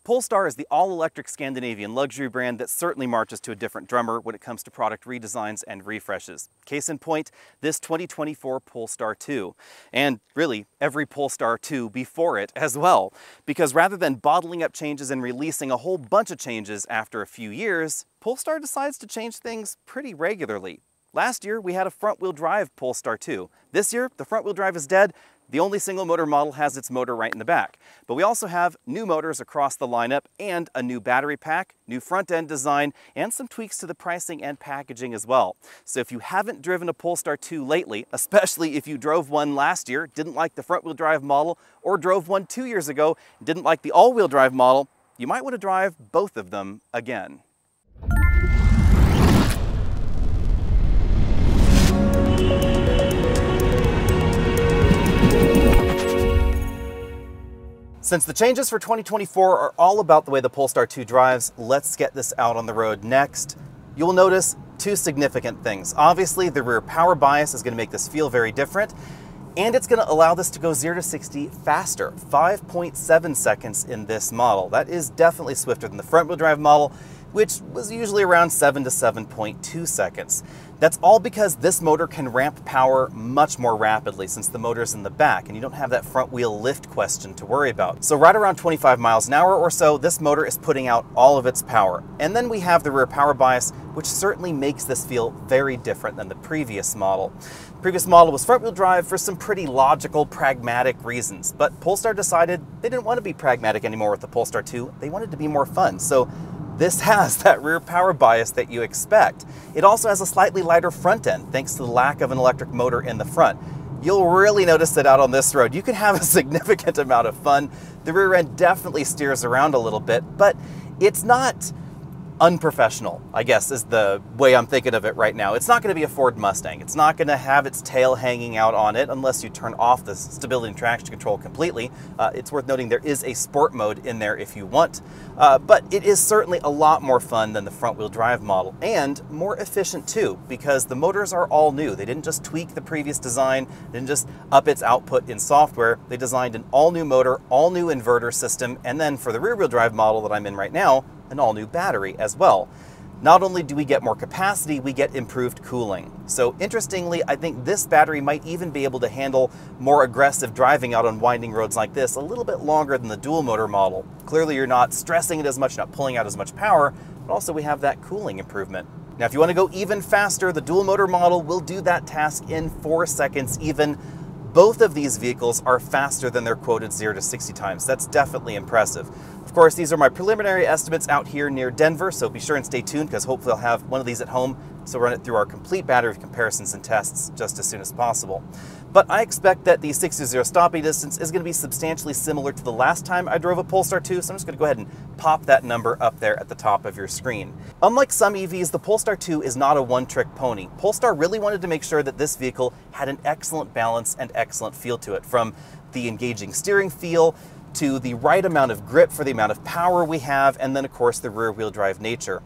Polestar is the all-electric Scandinavian luxury brand that certainly marches to a different drummer when it comes to product redesigns and refreshes. Case in point, this 2024 Polestar 2. And really, every Polestar 2 before it as well. Because rather than bottling up changes and releasing a whole bunch of changes after a few years, Polestar decides to change things pretty regularly. Last year, we had a front-wheel drive Polestar 2. This year, the front-wheel drive is dead. The only single motor model has its motor right in the back. But we also have new motors across the lineup and a new battery pack, new front end design, and some tweaks to the pricing and packaging as well. So if you haven't driven a Polestar 2 lately, especially if you drove one last year, didn't like the front wheel drive model, or drove one 2 years ago, didn't like the all-wheel drive model, you might want to drive both of them again. Since the changes for 2024 are all about the way the Polestar 2 drives, let's get this out on the road next. You'll notice two significant things. Obviously, the rear power bias is going to make this feel very different, and it's going to allow this to go 0 to 60 faster, 5.7 seconds in this model. That is definitely swifter than the front-wheel drive model, which was usually around 7 to 7.2 seconds. That's all because this motor can ramp power much more rapidly since the motor's in the back and you don't have that front wheel lift question to worry about. So right around 25 miles an hour or so, this motor is putting out all of its power. And then we have the rear power bias, which certainly makes this feel very different than the previous model. The previous model was front wheel drive for some pretty logical, pragmatic reasons, but Polestar decided they didn't want to be pragmatic anymore with the Polestar 2. They wanted to be more fun. So this has that rear power bias that you expect. It also has a slightly lighter front end, thanks to the lack of an electric motor in the front. You'll really notice it out on this road. You can have a significant amount of fun. The rear end definitely steers around a little bit, but it's not unprofessional, I guess, is the way I'm thinking of it right now. It's not going to be a Ford Mustang. It's not going to have its tail hanging out on it unless you turn off the stability and traction control completely. It's worth noting there is a sport mode in there if you want, but it is certainly a lot more fun than the front-wheel drive model, and more efficient too, because the motors are all new. They didn't just tweak the previous design, they didn't just up its output in software. They designed an all-new motor, all-new inverter system, and then for the rear-wheel drive model that I'm in right now, an all-new battery as well. Not only do we get more capacity, we get improved cooling. So interestingly, I think this battery might even be able to handle more aggressive driving out on winding roads like this a little bit longer than the dual motor model. Clearly you're not stressing it as much, not pulling out as much power, but also we have that cooling improvement. Now if you want to go even faster, the dual motor model will do that task in 4 seconds even. Both of these vehicles are faster than their quoted 0 to 60 times. That's definitely impressive. Of course, these are my preliminary estimates out here near Denver, so be sure and stay tuned because hopefully I'll have one of these at home, so run it through our complete battery of comparisons and tests just as soon as possible. But I expect that the 6 to 0 stopping distance is going to be substantially similar to the last time I drove a Polestar 2, so I'm just going to go ahead and pop that number up there at the top of your screen. Unlike some EVs, the Polestar 2 is not a one-trick pony. Polestar really wanted to make sure that this vehicle had an excellent balance and excellent feel to it, from the engaging steering feel to the right amount of grip for the amount of power we have, and then of course the rear-wheel drive nature.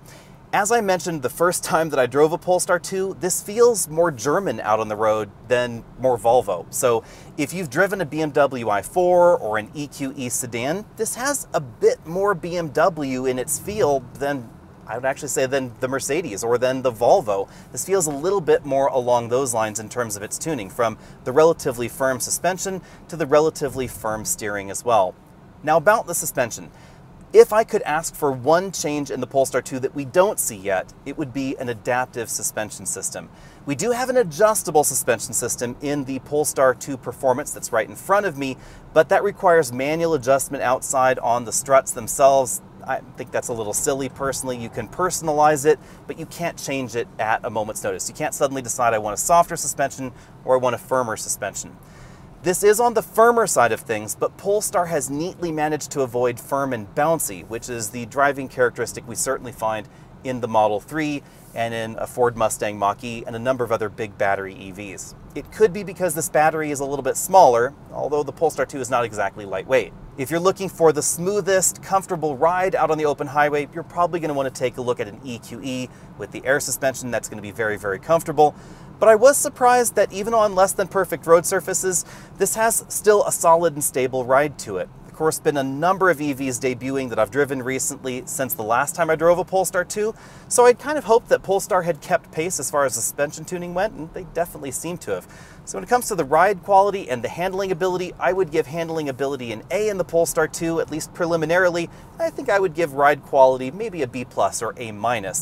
As I mentioned the first time that I drove a Polestar 2, this feels more German out on the road than more Volvo. So if you've driven a BMW i4 or an EQE sedan, this has a bit more BMW in its feel than, I would actually say, than the Mercedes or than the Volvo. This feels a little bit more along those lines in terms of its tuning, from the relatively firm suspension to the relatively firm steering as well. Now about the suspension. If I could ask for one change in the Polestar 2 that we don't see yet, it would be an adaptive suspension system. We do have an adjustable suspension system in the Polestar 2 Performance that's right in front of me, but that requires manual adjustment outside on the struts themselves. I think that's a little silly personally. You can personalize it, but you can't change it at a moment's notice. You can't suddenly decide I want a softer suspension or I want a firmer suspension. This is on the firmer side of things, but Polestar has neatly managed to avoid firm and bouncy, which is the driving characteristic we certainly find in the Model 3 and in a Ford Mustang Mach-E and a number of other big battery EVs. It could be because this battery is a little bit smaller, although the Polestar 2 is not exactly lightweight. If you're looking for the smoothest, comfortable ride out on the open highway, you're probably going to want to take a look at an EQE with the air suspension. That's going to be very, very comfortable. But I was surprised that even on less than perfect road surfaces, this has still a solid and stable ride to it. Of course, been a number of EVs debuting that I've driven recently since the last time I drove a Polestar 2, so I'd kind of hoped that Polestar had kept pace as far as suspension tuning went, and they definitely seem to have. So when it comes to the ride quality and the handling ability, I would give handling ability an A in the Polestar 2, at least preliminarily. I think I would give ride quality maybe a B+ or A-.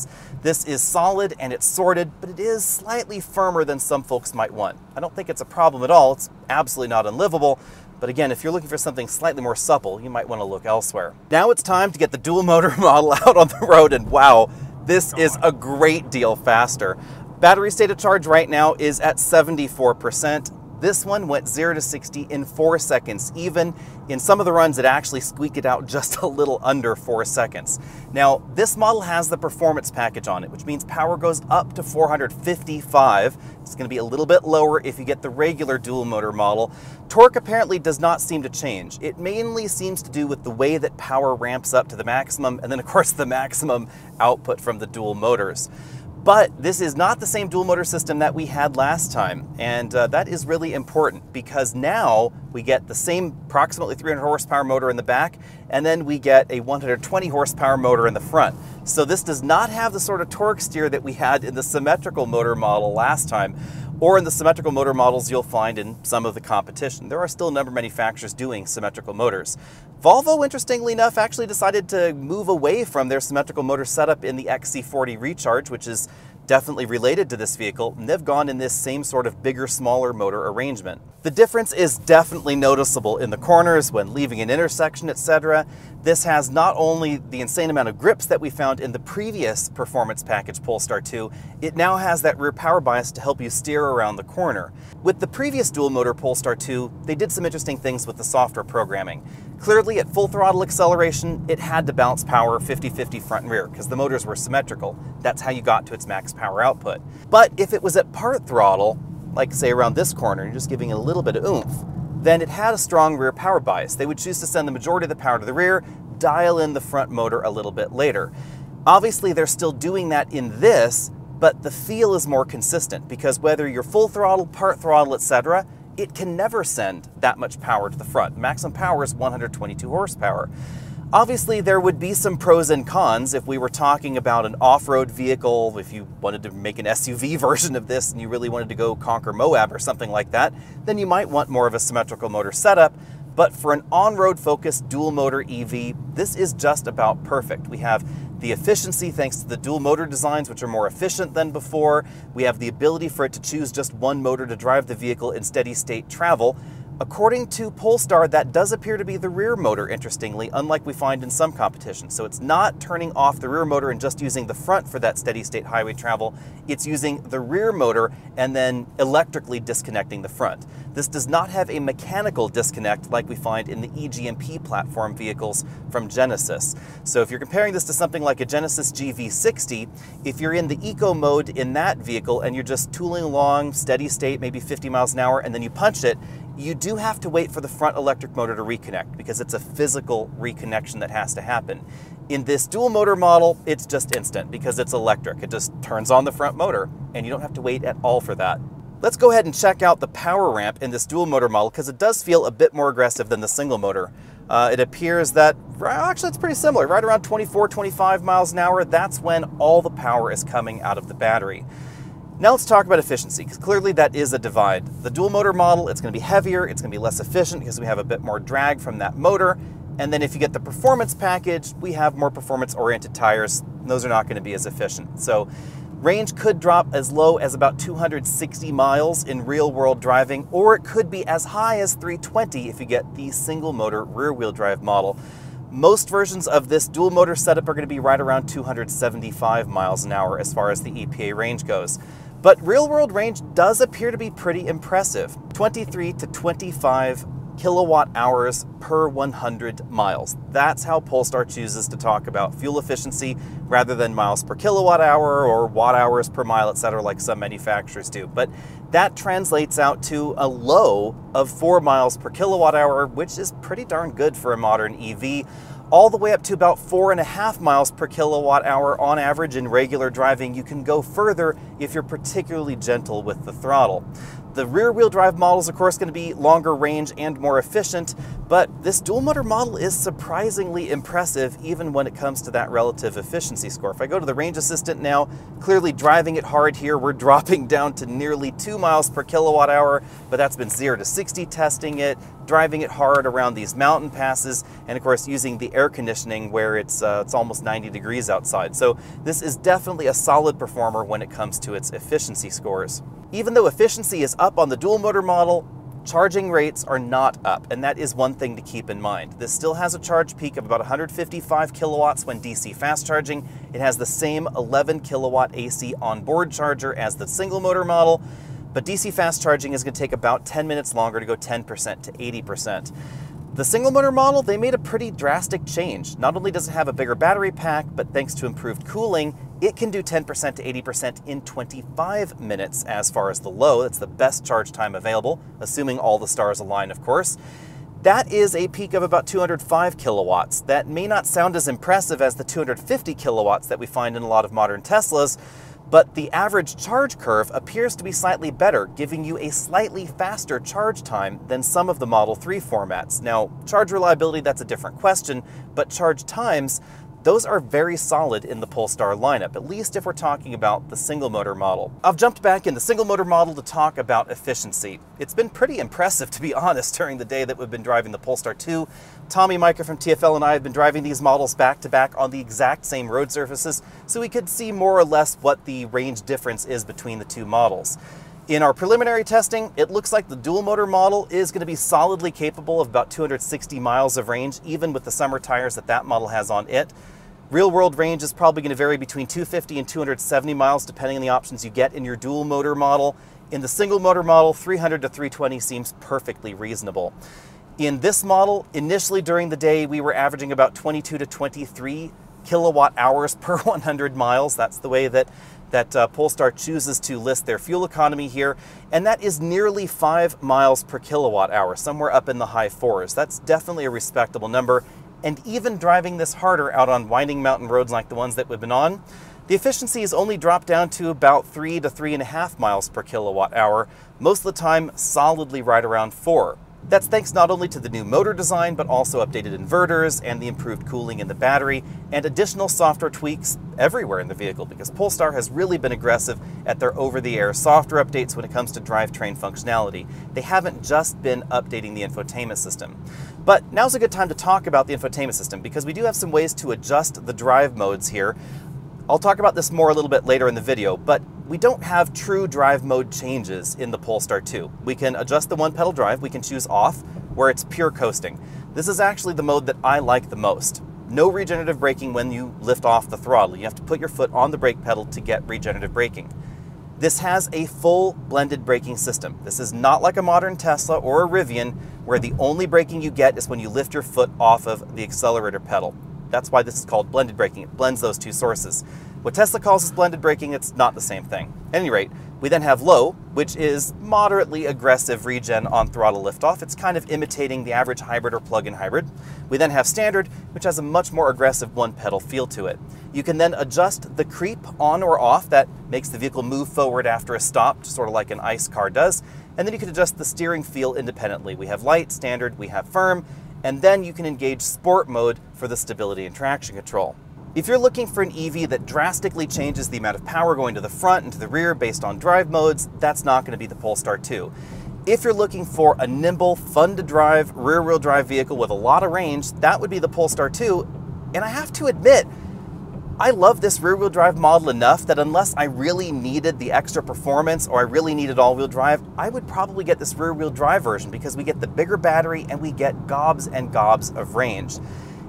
This is solid and it's sorted, but it is slightly firmer than some folks might want. I don't think it's a problem at all. It's absolutely not unlivable. But again, if you're looking for something slightly more supple, you might want to look elsewhere. Now it's time to get the dual motor model out on the road, and wow, this is a great deal faster. Battery state of charge right now is at 74%. This one went 0 to 60 in 4 seconds. Even in some of the runs, it actually squeaked it out just a little under 4 seconds. Now, this model has the performance package on it, which means power goes up to 455. It's going to be a little bit lower if you get the regular dual motor model. Torque apparently does not seem to change. It mainly seems to do with the way that power ramps up to the maximum, and then of course the maximum output from the dual motors. But this is not the same dual motor system that we had last time, and that is really important because now we get the same approximately 300 horsepower motor in the back, and then we get a 120 horsepower motor in the front. So this does not have the sort of torque steer that we had in the symmetrical motor model last time, or in the symmetrical motor models you'll find in some of the competition. There are still a number of manufacturers doing symmetrical motors. Volvo, interestingly enough, actually decided to move away from their symmetrical motor setup in the XC40 Recharge, which is definitely related to this vehicle, and they've gone in this same sort of bigger, smaller motor arrangement. The difference is definitely noticeable in the corners, when leaving an intersection, etc. This has not only the insane amount of grips that we found in the previous performance package Polestar 2, it now has that rear power bias to help you steer around the corner. With the previous dual motor Polestar 2, they did some interesting things with the software programming. Clearly, at full throttle acceleration, it had to bounce power 50-50 front and rear because the motors were symmetrical. That's how you got to its max power output. But if it was at part throttle, like say around this corner, you're just giving it a little bit of oomph, then it had a strong rear power bias. They would choose to send the majority of the power to the rear, dial in the front motor a little bit later. Obviously, they're still doing that in this, but the feel is more consistent because whether you're full throttle, part throttle, etc., it can never send that much power to the front. Maximum power is 122 horsepower. Obviously, there would be some pros and cons if we were talking about an off-road vehicle, if you wanted to make an SUV version of this and you really wanted to go conquer Moab or something like that, then you might want more of a symmetrical motor setup. But for an on-road focused dual motor EV, this is just about perfect. We have the efficiency thanks to the dual motor designs, which are more efficient than before. We have the ability for it to choose just one motor to drive the vehicle in steady state travel. According to Polestar, that does appear to be the rear motor, interestingly, unlike we find in some competitions. So it's not turning off the rear motor and just using the front for that steady state highway travel. It's using the rear motor and then electrically disconnecting the front. This does not have a mechanical disconnect like we find in the eGMP platform vehicles from Genesis. So if you're comparing this to something like a Genesis GV60, if you're in the eco mode in that vehicle and you're just tooling along steady state, maybe 50 miles an hour, and then you punch it, you do have to wait for the front electric motor to reconnect because it's a physical reconnection that has to happen. In this dual motor model, it's just instant because it's electric. It just turns on the front motor and you don't have to wait at all for that. Let's go ahead and check out the power ramp in this dual motor model because it does feel a bit more aggressive than the single motor. It appears that, actually it's pretty similar, right around 24, 25 miles an hour, that's when all the power is coming out of the battery. Now let's talk about efficiency, because clearly that is a divide. The dual motor model, it's going to be heavier, it's going to be less efficient because we have a bit more drag from that motor. And then if you get the performance package, we have more performance-oriented tires. Those are not going to be as efficient. So range could drop as low as about 260 miles in real-world driving, or it could be as high as 320 if you get the single-motor rear-wheel drive model. Most versions of this dual motor setup are going to be right around 275 miles an hour as far as the EPA range goes. But real-world range does appear to be pretty impressive. 23 to 25 kilowatt hours per 100 miles. That's how Polestar chooses to talk about fuel efficiency rather than miles per kilowatt hour or watt hours per mile, etc., like some manufacturers do. But that translates out to a low of 4 miles per kilowatt hour, which is pretty darn good for a modern EV, all the way up to about 4.5 miles per kilowatt hour on average in regular driving. You can go further if you're particularly gentle with the throttle. The rear-wheel drive model is, of course, going to be longer range and more efficient, but this dual-motor model is surprisingly impressive even when it comes to that relative efficiency score. If I go to the range assistant now, clearly driving it hard here, we're dropping down to nearly 2 miles per kilowatt hour, but that's been 0 to 60 testing it, driving it hard around these mountain passes, and of course using the air conditioning where it's almost 90 degrees outside. So this is definitely a solid performer when it comes to its efficiency scores. Even though efficiency is up on the dual motor model, charging rates are not up, and that is one thing to keep in mind. This still has a charge peak of about 155 kilowatts when DC fast charging. It has the same 11 kilowatt AC onboard charger as the single motor model, but DC fast charging is going to take about 10 minutes longer to go 10% to 80%. The single motor model, they made a pretty drastic change. Not only does it have a bigger battery pack, but thanks to improved cooling, it can do 10% to 80% in 25 minutes as far as the low. That's the best charge time available, assuming all the stars align, of course. That is a peak of about 205 kilowatts. That may not sound as impressive as the 250 kilowatts that we find in a lot of modern Teslas, but the average charge curve appears to be slightly better, giving you a slightly faster charge time than some of the Model 3 formats. Now, charge reliability, that's a different question, but charge times, those are very solid in the Polestar lineup, at least if we're talking about the single motor model. I've jumped back in the single motor model to talk about efficiency. It's been pretty impressive, to be honest, during the day that we've been driving the Polestar 2. Tommy Micah from TFL and I have been driving these models back to back on the exact same road surfaces, so we could see more or less what the range difference is between the two models. In our preliminary testing, it looks like the dual motor model is going to be solidly capable of about 260 miles of range, even with the summer tires that model has on it. Real world range is probably going to vary between 250 and 270 miles, depending on the options you get in your dual motor model. In the single motor model, 300 to 320 seems perfectly reasonable. In this model, initially during the day, we were averaging about 22 to 23 kilowatt hours per 100 miles. That's the way that Polestar chooses to list their fuel economy here, and that is nearly 5 miles per kilowatt hour, somewhere up in the high 4s. That's definitely a respectable number, and even driving this harder out on winding mountain roads like the ones that we've been on, the efficiency has only dropped down to about 3 to 3.5 miles per kilowatt hour, most of the time solidly right around 4. That's thanks not only to the new motor design, but also updated inverters and the improved cooling in the battery and additional software tweaks everywhere in the vehicle, because Polestar has really been aggressive at their over-the-air software updates when it comes to drivetrain functionality. They haven't just been updating the infotainment system. But now's a good time to talk about the infotainment system, because we do have some ways to adjust the drive modes here. I'll talk about this more a little bit later in the video, but we don't have true drive mode changes in the Polestar 2. We can adjust the one-pedal drive, we can choose off, where it's pure coasting. This is actually the mode that I like the most. No regenerative braking when you lift off the throttle. You have to put your foot on the brake pedal to get regenerative braking. This has a full blended braking system. This is not like a modern Tesla or a Rivian, where the only braking you get is when you lift your foot off of the accelerator pedal. That's why this is called blended braking. It blends those two sources. What Tesla calls as blended braking, it's not the same thing. At any rate, we then have low, which is moderately aggressive regen on throttle liftoff. It's kind of imitating the average hybrid or plug-in hybrid. We then have standard, which has a much more aggressive one-pedal feel to it. You can then adjust the creep on or off. That makes the vehicle move forward after a stop, sort of like an ICE car does. And then you can adjust the steering feel independently. We have light, standard, we have firm, and then you can engage sport mode for the stability and traction control. If you're looking for an EV that drastically changes the amount of power going to the front and to the rear based on drive modes, that's not going to be the Polestar 2. If you're looking for a nimble, fun-to-drive, rear-wheel drive vehicle with a lot of range, that would be the Polestar 2. And I have to admit, I love this rear-wheel drive model enough that unless I really needed the extra performance or I really needed all-wheel drive, I would probably get this rear-wheel drive version, because we get the bigger battery and we get gobs and gobs of range.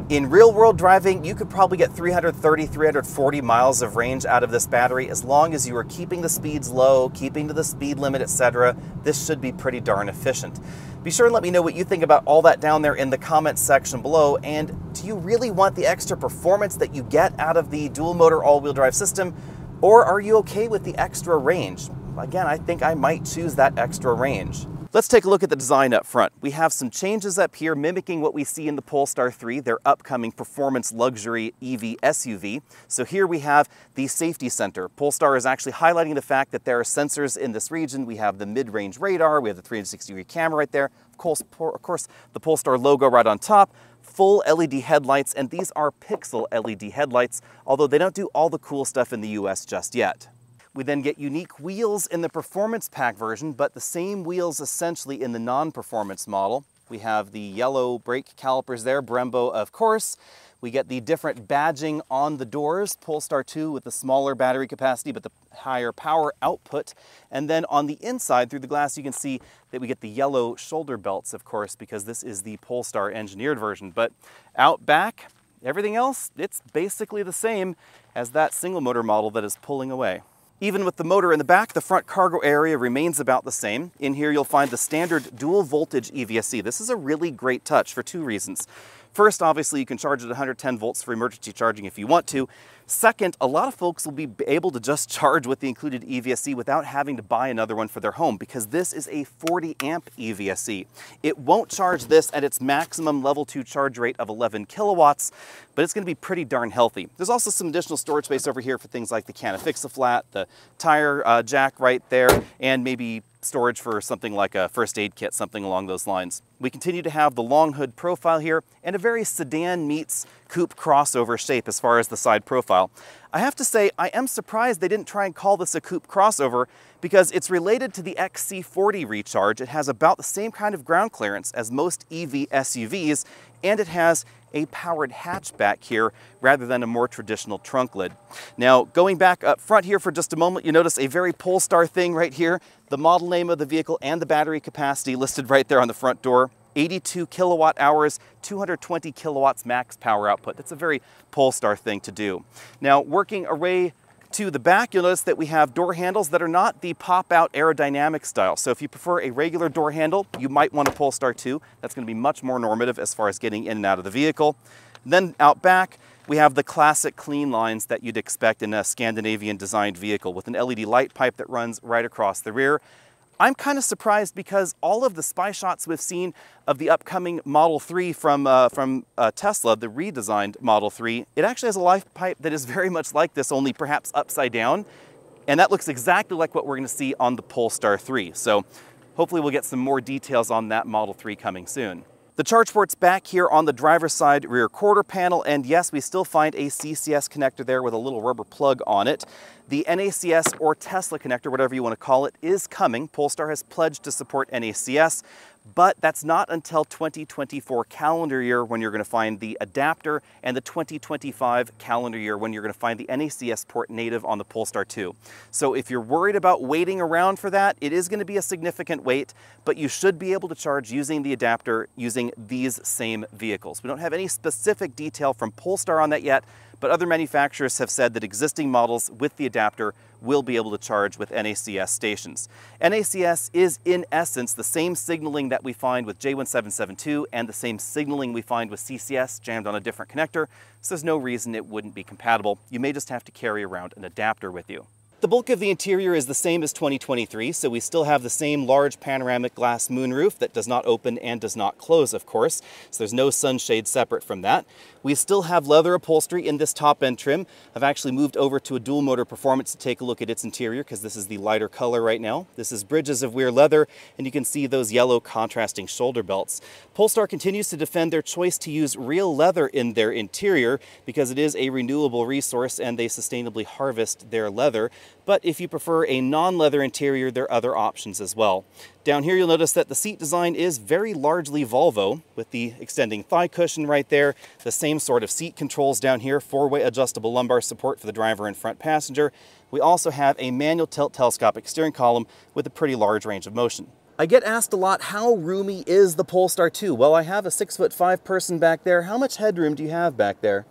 In real-world driving, you could probably get 330, 340 miles of range out of this battery as long as you are keeping the speeds low, keeping to the speed limit, etc. This should be pretty darn efficient. Be sure and let me know what you think about all that down there in the comments section below, and do you really want the extra performance that you get out of the dual-motor all-wheel drive system, or are you okay with the extra range? Again, I think I might choose that extra range. Let's take a look at the design up front. We have some changes up here mimicking what we see in the Polestar 3, their upcoming performance luxury EV SUV. So here we have the safety center. Polestar is actually highlighting the fact that there are sensors in this region. We have the mid-range radar, we have the 360-degree camera right there, of course the Polestar logo right on top, full LED headlights, and these are pixel LED headlights, although they don't do all the cool stuff in the US just yet. We then get unique wheels in the performance pack version, but the same wheels essentially in the non-performance model. We have the yellow brake calipers there, Brembo of course. We get the different badging on the doors, Polestar 2 with the smaller battery capacity but the higher power output. And then on the inside through the glass you can see that we get the yellow shoulder belts, of course, because this is the Polestar engineered version. But out back, everything else, it's basically the same as that single motor model that is pulling away. Even with the motor in the back, the front cargo area remains about the same. In here you'll find the standard dual voltage EVSE. This is a really great touch for two reasons. First, obviously you can charge at 110 volts for emergency charging if you want to. Second, a lot of folks will be able to just charge with the included EVSE without having to buy another one for their home, because this is a 40 amp EVSE. It won't charge this at its maximum level 2 charge rate of 11 kilowatts, but it's going to be pretty darn healthy. There's also some additional storage space over here for things like the can of Fix-A-Flat, the tire jack right there, and maybe storage for something like a first aid kit, something along those lines. We continue to have the long hood profile here and a very sedan meets coupe crossover shape as far as the side profile. I have to say, I am surprised they didn't try and call this a coupe crossover, because it's related to the XC40 Recharge. It has about the same kind of ground clearance as most EV SUVs, and it has a powered hatchback here rather than a more traditional trunk lid. Now, going back up front here for just a moment, you notice a very Polestar thing right here. The model name of the vehicle and the battery capacity listed right there on the front door. 82 kilowatt hours, 220 kilowatts max power output. That's a very Polestar thing to do. Now, working array to the back, you'll notice that we have door handles that are not the pop-out aerodynamic style. So if you prefer a regular door handle, you might want a Polestar 2. That's going to be much more normative as far as getting in and out of the vehicle. And then out back, we have the classic clean lines that you'd expect in a Scandinavian designed vehicle with an LED light pipe that runs right across the rear. I'm kind of surprised because all of the spy shots we've seen of the upcoming Model 3 from Tesla, the redesigned Model 3, it actually has a light pipe that is very much like this, only perhaps upside down. And that looks exactly like what we're going to see on the Polestar 3. So hopefully we'll get some more details on that Model 3 coming soon. The charge port's back here on the driver's side rear quarter panel, and yes, we still find a CCS connector there with a little rubber plug on it. The NACS or Tesla connector, whatever you want to call it, is coming. Polestar has pledged to support NACS, but that's not until 2024 calendar year when you're going to find the adapter, and the 2025 calendar year when you're going to find the NACS port native on the Polestar 2. So if you're worried about waiting around for that, it is going to be a significant wait, but you should be able to charge using the adapter using these same vehicles. We don't have any specific detail from Polestar on that yet, but other manufacturers have said that existing models with the adapter will be able to charge with NACS stations. NACS is in essence the same signaling that we find with J1772 and the same signaling we find with CCS jammed on a different connector, so there's no reason it wouldn't be compatible. You may just have to carry around an adapter with you. The bulk of the interior is the same as 2023, so we still have the same large panoramic glass moonroof that does not open and does not close, of course, so there's no sunshade separate from that. We still have leather upholstery in this top end trim. I've actually moved over to a dual motor performance to take a look at its interior because this is the lighter color right now. This is bridges of weir leather, and you can see those yellow contrasting shoulder belts. Polestar continues to defend their choice to use real leather in their interior because it is a renewable resource and they sustainably harvest their leather. But if you prefer a non-leather interior, there are other options as well. Down here, you'll notice that the seat design is very largely Volvo, with the extending thigh cushion right there, the same sort of seat controls down here, four-way adjustable lumbar support for the driver and front passenger. We also have a manual tilt telescopic steering column with a pretty large range of motion. I get asked a lot, how roomy is the Polestar 2? Well, I have a 6'5" person back there. How much headroom do you have back there?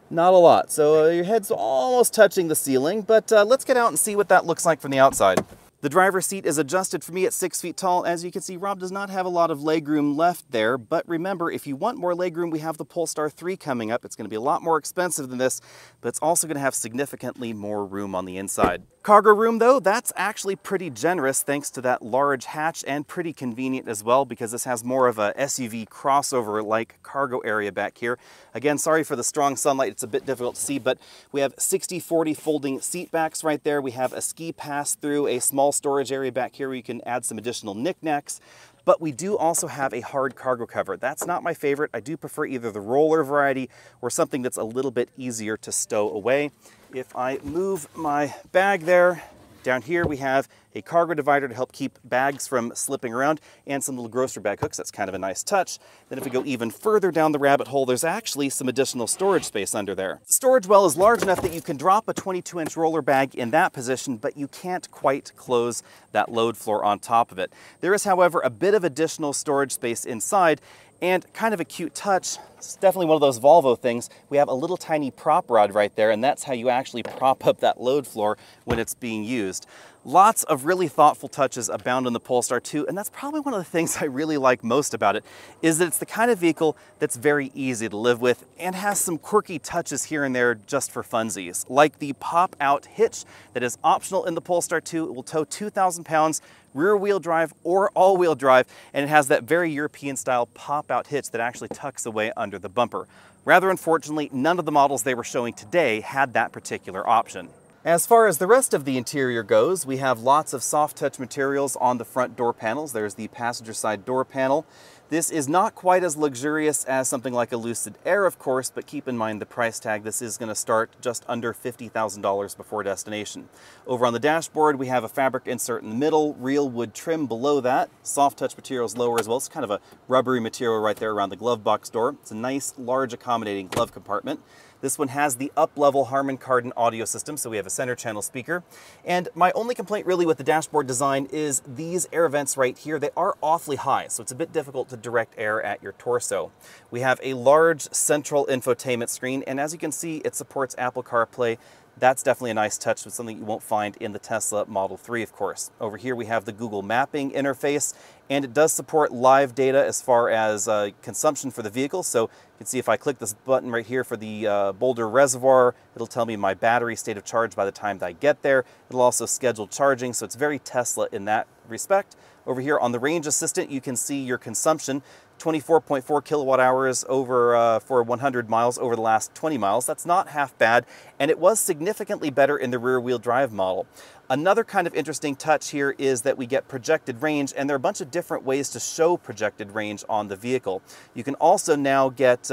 Not a lot. So your head's almost touching the ceiling, but let's get out and see what that looks like from the outside. The driver's seat is adjusted for me at 6 feet tall. As you can see, Rob does not have a lot of legroom left there, but remember, if you want more legroom, we have the Polestar 3 coming up. It's going to be a lot more expensive than this, but it's also going to have significantly more room on the inside. Cargo room though, that's actually pretty generous thanks to that large hatch, and pretty convenient as well because this has more of a SUV crossover-like cargo area back here. Again, sorry for the strong sunlight, it's a bit difficult to see, but we have 60/40 folding seat backs right there. We have a ski pass-through, a small storage area back here where you can add some additional knickknacks. But we do also have a hard cargo cover. That's not my favorite. I do prefer either the roller variety or something that's a little bit easier to stow away. If I move my bag there, down here we have a cargo divider to help keep bags from slipping around, and some little grocery bag hooks. That's kind of a nice touch. Then if we go even further down the rabbit hole, there's actually some additional storage space under there. The storage well is large enough that you can drop a 22-inch roller bag in that position, but you can't quite close that load floor on top of it. There is, however, a bit of additional storage space inside, and kind of a cute touch. It's definitely one of those Volvo things. We have a little tiny prop rod right there, and that's how you actually prop up that load floor when it's being used. Lots of really thoughtful touches abound in the Polestar 2, and that's probably one of the things I really like most about it, is that it's the kind of vehicle that's very easy to live with and has some quirky touches here and there just for funsies, like the pop-out hitch that is optional in the Polestar 2. It will tow 2,000 pounds, rear-wheel drive or all-wheel drive, and it has that very European-style pop-out hitch that actually tucks away under the bumper. Rather unfortunately, none of the models they were showing today had that particular option. As far as the rest of the interior goes, we have lots of soft touch materials on the front door panels. There's the passenger side door panel. This is not quite as luxurious as something like a Lucid Air, of course, but keep in mind the price tag. This is going to start just under $50,000 before destination. Over on the dashboard, we have a fabric insert in the middle, real wood trim below that, soft touch materials lower as well. It's kind of a rubbery material right there around the glove box door. It's a nice, large, accommodating glove compartment. This one has the up-level Harman Kardon audio system, so we have a center channel speaker. And my only complaint really with the dashboard design is these air vents right here. They are awfully high, so it's a bit difficult to direct air at your torso. We have a large central infotainment screen, and as you can see, it supports Apple CarPlay. That's definitely a nice touch, but something you won't find in the Tesla Model 3, of course. Over here we have the Google Mapping interface, and it does support live data as far as consumption for the vehicle. So you can see if I click this button right here for the Boulder Reservoir, it'll tell me my battery state of charge by the time that I get there. It'll also schedule charging, so it's very Tesla in that respect. Over here on the Range Assistant, you can see your consumption. 24.4 kilowatt hours over for 100 miles over the last 20 miles. That's not half bad, and it was significantly better in the rear-wheel drive model. Another kind of interesting touch here is that we get projected range, and there are a bunch of different ways to show projected range on the vehicle. You can also now get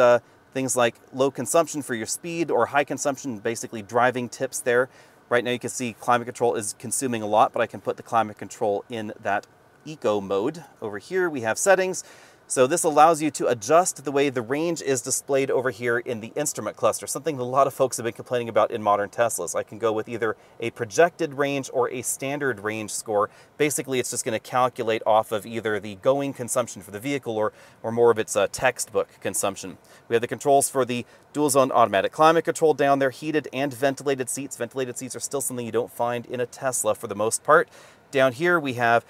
things like low consumption for your speed or high consumption, basically driving tips there. Right now you can see climate control is consuming a lot, but I can put the climate control in that eco mode. Over here we have settings. So this allows you to adjust the way the range is displayed over here in the instrument cluster, something that a lot of folks have been complaining about in modern Teslas. I can go with either a projected range or a standard range score. Basically, it's just going to calculate off of either the going consumption for the vehicle or more of its textbook consumption. We have the controls for the dual-zone automatic climate control down there, heated and ventilated seats. Ventilated seats are still something you don't find in a Tesla for the most part. Down here we have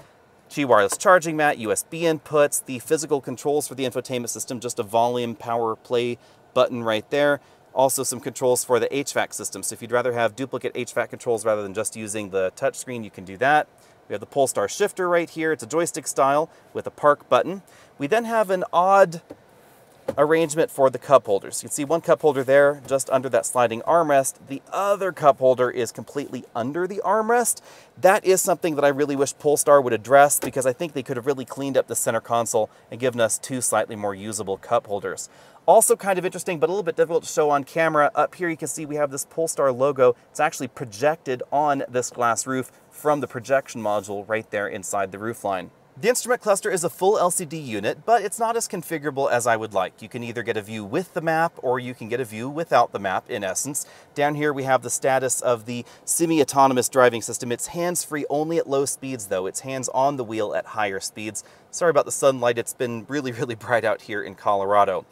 Qi wireless charging mat, USB inputs, the physical controls for the infotainment system, just a volume power play button right there. Also some controls for the HVAC system. So if you'd rather have duplicate HVAC controls rather than just using the touchscreen, you can do that. We have the Polestar shifter right here. It's a joystick style with a park button. We then have an odd arrangement for the cup holders. You can see one cup holder there just under that sliding armrest. The other cup holder is completely under the armrest. That is something that I really wish Polestar would address, because I think they could have really cleaned up the center console and given us two slightly more usable cup holders. Also kind of interesting, but a little bit difficult to show on camera. Up here you can see we have this Polestar logo. It's actually projected on this glass roof from the projection module right there inside the roofline. The instrument cluster is a full LCD unit, but it's not as configurable as I would like. You can either get a view with the map or you can get a view without the map, in essence. Down here we have the status of the semi-autonomous driving system. It's hands-free only at low speeds though. It's hands on the wheel at higher speeds. Sorry about the sunlight, it's been really bright out here in Colorado.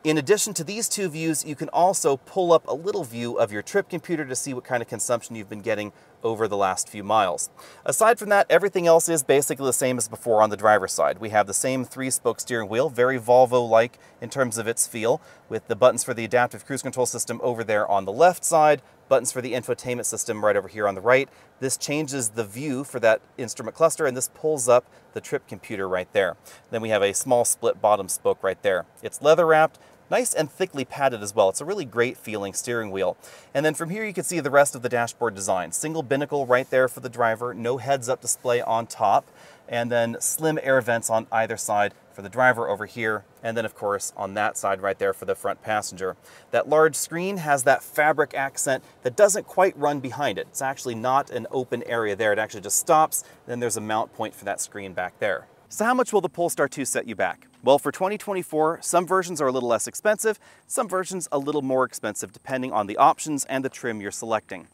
In addition to these two views, you can also pull up a little view of your trip computer to see what kind of consumption you've been getting over the last few miles. Aside from that, everything else is basically the same as before on the driver's side. We have the same 3-spoke steering wheel, very Volvo-like in terms of its feel, with the buttons for the adaptive cruise control system over there on the left side, buttons for the infotainment system right over here on the right. This changes the view for that instrument cluster, and this pulls up the trip computer right there. Then we have a small split bottom spoke right there. It's leather wrapped, nice and thickly padded as well. It's a really great feeling steering wheel. And then from here you can see the rest of the dashboard design. Single binnacle right there for the driver, no heads-up display on top, and then slim air vents on either side for the driver over here, and then of course on that side right there for the front passenger. That large screen has that fabric accent that doesn't quite run behind it. It's actually not an open area there. It actually just stops, then there's a mount point for that screen back there. So how much will the Polestar 2 set you back? Well, for 2024, some versions are a little less expensive, some versions a little more expensive depending on the options and the trim you're selecting.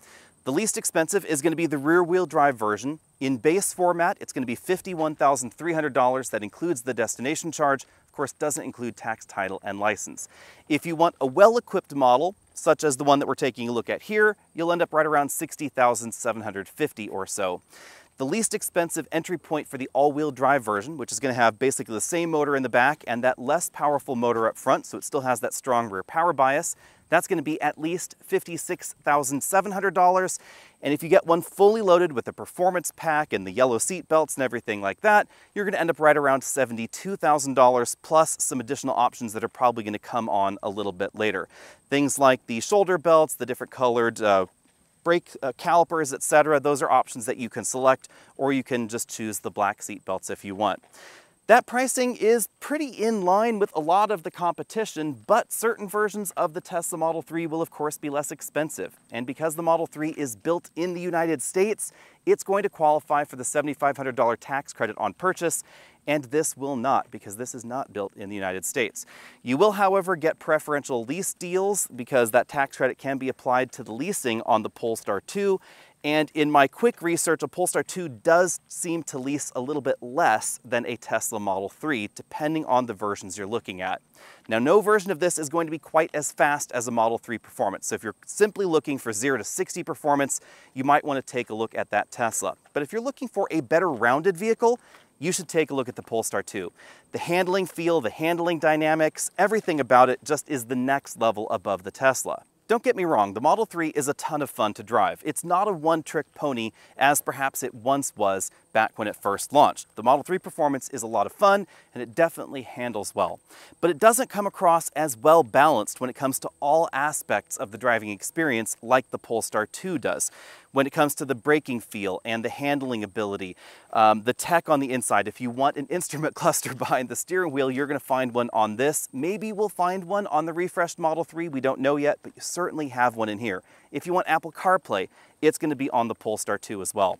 The least expensive is going to be the rear-wheel drive version. In base format, it's going to be $51,300. That includes the destination charge. Of course, doesn't include tax, title, and license. If you want a well-equipped model, such as the one that we're taking a look at here, you'll end up right around $60,750 or so. The least expensive entry point for the all-wheel drive version, which is going to have basically the same motor in the back and that less powerful motor up front, so it still has that strong rear power bias, that's going to be at least $56,700. And if you get one fully loaded with the performance pack and the yellow seat belts and everything like that, you're going to end up right around $72,000 plus some additional options that are probably going to come on a little bit later. Things like the shoulder belts, the different colored brake calipers, etc. Those are options that you can select, or you can just choose the black seat belts if you want. That pricing is pretty in line with a lot of the competition, but certain versions of the Tesla Model 3 will of course be less expensive. And because the Model 3 is built in the United States, it's going to qualify for the $7,500 tax credit on purchase, and this will not, because this is not built in the United States. You will, however, get preferential lease deals because that tax credit can be applied to the leasing on the Polestar 2. And in my quick research, a Polestar 2 does seem to lease a little bit less than a Tesla Model 3, depending on the versions you're looking at. Now, no version of this is going to be quite as fast as a Model 3 performance. So if you're simply looking for 0 to 60 performance, you might want to take a look at that Tesla. But if you're looking for a better rounded vehicle, you should take a look at the Polestar 2. The handling feel, the handling dynamics, everything about it just is the next level above the Tesla. Don't get me wrong, the Model 3 is a ton of fun to drive. It's not a one-trick pony as perhaps it once was back when it first launched. The Model 3 performance is a lot of fun, and it definitely handles well. But it doesn't come across as well balanced when it comes to all aspects of the driving experience like the Polestar 2 does. When it comes to the braking feel and the handling ability, the tech on the inside. If you want an instrument cluster behind the steering wheel, you're going to find one on this. Maybe we'll find one on the refreshed Model 3. We don't know yet, but you certainly have one in here. If you want Apple CarPlay, it's going to be on the Polestar 2 as well.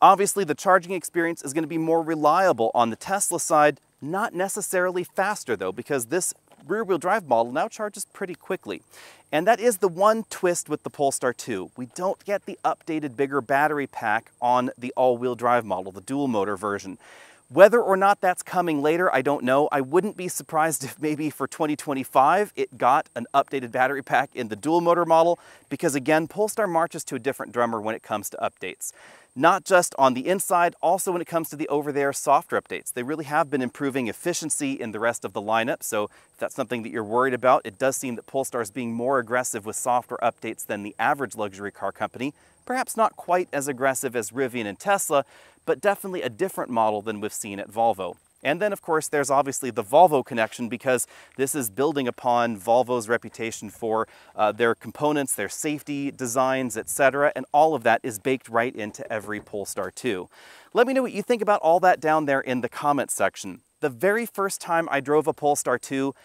Obviously, the charging experience is going to be more reliable on the Tesla side, not necessarily faster though, because this rear-wheel drive model now charges pretty quickly. And that is the one twist with the Polestar 2. We don't get the updated, bigger battery pack on the all-wheel drive model, the dual motor version. Whether or not that's coming later, I don't know. I wouldn't be surprised if maybe for 2025 it got an updated battery pack in the dual motor model, because again, Polestar marches to a different drummer when it comes to updates. Not just on the inside, also when it comes to the over-the-air software updates. They really have been improving efficiency in the rest of the lineup, so if that's something that you're worried about, it does seem that Polestar is being more aggressive with software updates than the average luxury car company. Perhaps not quite as aggressive as Rivian and Tesla, but definitely a different model than we've seen at Volvo. And then, of course, there's obviously the Volvo connection, because this is building upon Volvo's reputation for their components, their safety designs, etc., and all of that is baked right into every Polestar 2. Let me know what you think about all that down there in the comments section. The very first time I drove a Polestar 2,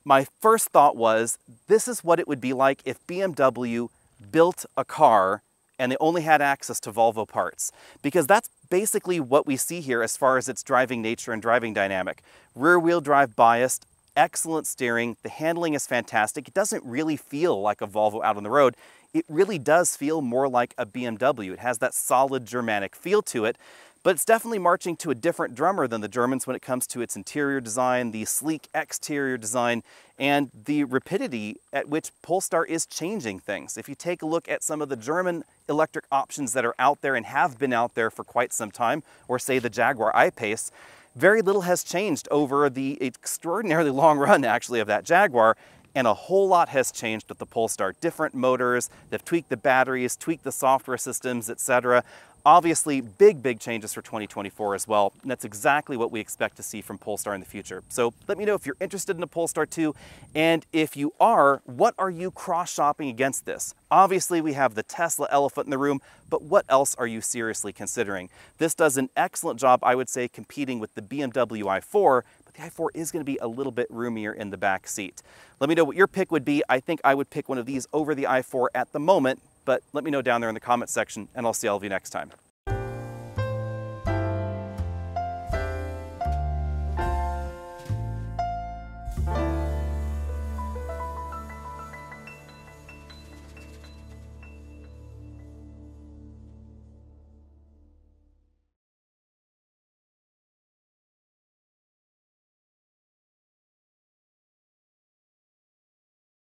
my first thought was, this is what it would be like if BMW built a car and they only had access to Volvo parts, because that's basically what we see here as far as its driving nature and driving dynamic. Rear-wheel drive biased, excellent steering, the handling is fantastic. It doesn't really feel like a Volvo out on the road. It really does feel more like a BMW. It has that solid Germanic feel to it, But it's definitely marching to a different drummer than the Germans when it comes to its interior design, the sleek exterior design, and the rapidity at which Polestar is changing things. If you take a look at some of the German electric options that are out there and have been out there for quite some time, or say the Jaguar I-Pace, very little has changed over the extraordinarily long run, actually, of that Jaguar, and a whole lot has changed with the Polestar. Different motors, they've tweaked the batteries, tweaked the software systems, etc. Obviously, big changes for 2024 as well, and that's exactly what we expect to see from Polestar in the future. So let me know if you're interested in a Polestar 2, and if you are, what are you cross-shopping against this? Obviously, we have the Tesla elephant in the room, but what else are you seriously considering? This does an excellent job, I would say, competing with the BMW i4, but the i4 is going to be a little bit roomier in the back seat. Let me know what your pick would be. I think I would pick one of these over the i4 at the moment, but let me know down there in the comment section, and I'll see all of you next time.